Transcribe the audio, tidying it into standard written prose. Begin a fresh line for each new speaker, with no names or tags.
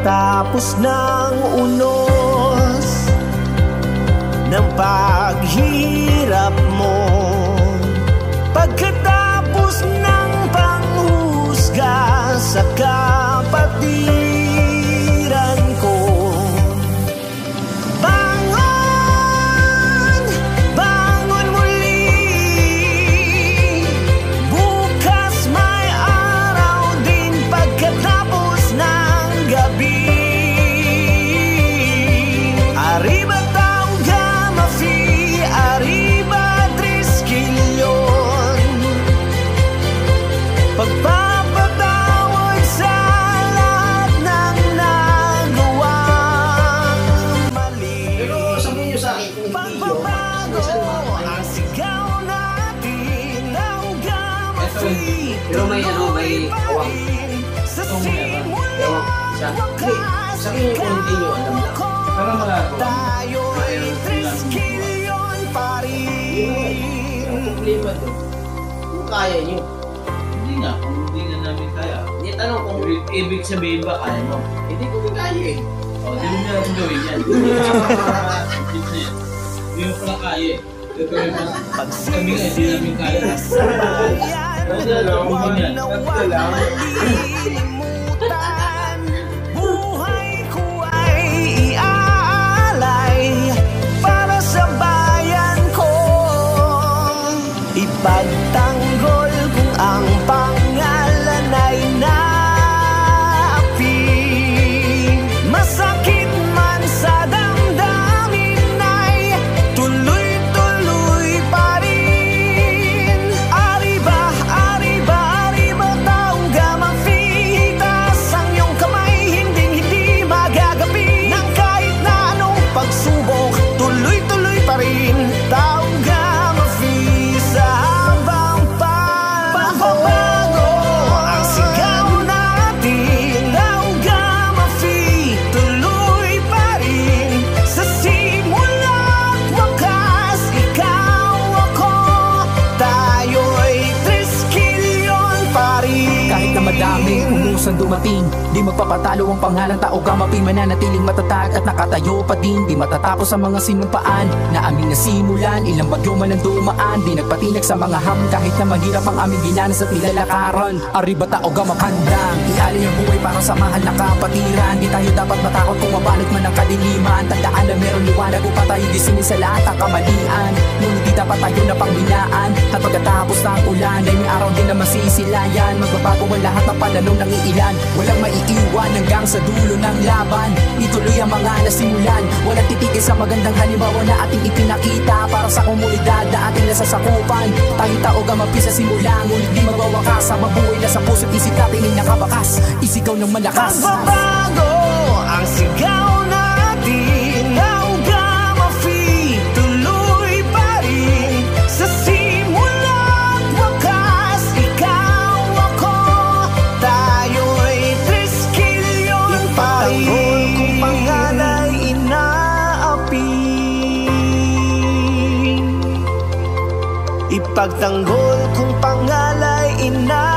Pagkatapos ng unos ng paghirap mo, pagkatapos ng panghusga sa kapatiran ko, bangon, bangon muli. Bukas may araw din pagkatapos ng gabi. Arriba Tau Gamma Phi, arriba Triskelion. Pagpapatawad sa lahat ng nagawang mali.
Pero sabihin nyo sa akin kung hindi yun,
Pagbabago ang sigaw natin, Tau Gamma Phi.
pero may awang.
Sa simula wakas,
Sa akin kung hindi nyo alam lang.
Parang malabo.
tayo'y Triskelion pa rin.
Ang problema doon, kung kaya nyo.
Hindi nga, kung hindi nga namin kaya.
Hindi tanong kung
Ibig sabihin ba kaya mo?
hindi ko kaya eh.
O, di mo na gawin yan. Hindi mo pala kaya eh. Kami nga, hindi namin kaya.
Huwag na huwag malilimutan, buhay ko ay iaalay para sa bayan ko. Ipagtanggol kung ang pangalan ay Napi. Masakit man sa damdamin ay tuloy-tuloy pa rin. Arriba, arriba, arriba Tau Gamma Phi. Itaas ang iyong kamay, hinding-hindi magagapi ng kahit na anong pagsubok. Tuloy-tuloy pa rin, Tau Gamma Phi sa habang pagbabago. Ang sigaw natin, Tau Gamma Phi, tuloy pa rin. Sa simula't wakas, ikaw ako, tayo'y Triskelion pa rin.
Kahit na madami umusan dumating, di magpapatalo ang pangalang Tau Gamma Phi. Mananatiling matatag at nakatayo pa din. Di matatapos ang mga sinumpaan na aming nasimulan. Ilang bagyo man ang dumaan, di nagpatinag sa mga ham. Kahit na mahirap ang aming ginanas at nilalakaran, arriba Tau Gamma handang ialay ang buhay para sa mahal na kapatiran. Di tayo dapat matakot kung mabalot man ang kadiliman. Tandaan na meron liwanag upang tayo gisingin sa lahat ng kamalian. Ngunit di dapat tayo na pangbinaan. At pagkatapos ng ulan ay may araw din na masisilayan. Magbabago ang lahat ng pananong ng iilan. Walang maiiwan hanggang sa dulo ng laban. Ituloy ang mga nasimulan. Walang titigil sa magandang halimbawa na ating ipinakita para sa komunidad na ating nasasakupan. Tayo Tau Gamma Phi sa simula, ngunit di magwawakas. Sa mabuhay na sa puso't isip natin ay nakabakas. Isigaw ng malakas.
Pagbabago ang sigaw natin, Tau Gamma Phi, tuloy pa rin. Sa simula't wakas, ikaw ako, tayo'y Triskelion pa rin. Kung pangalay inaapi, ipagtanggol kung pangalay inaapi.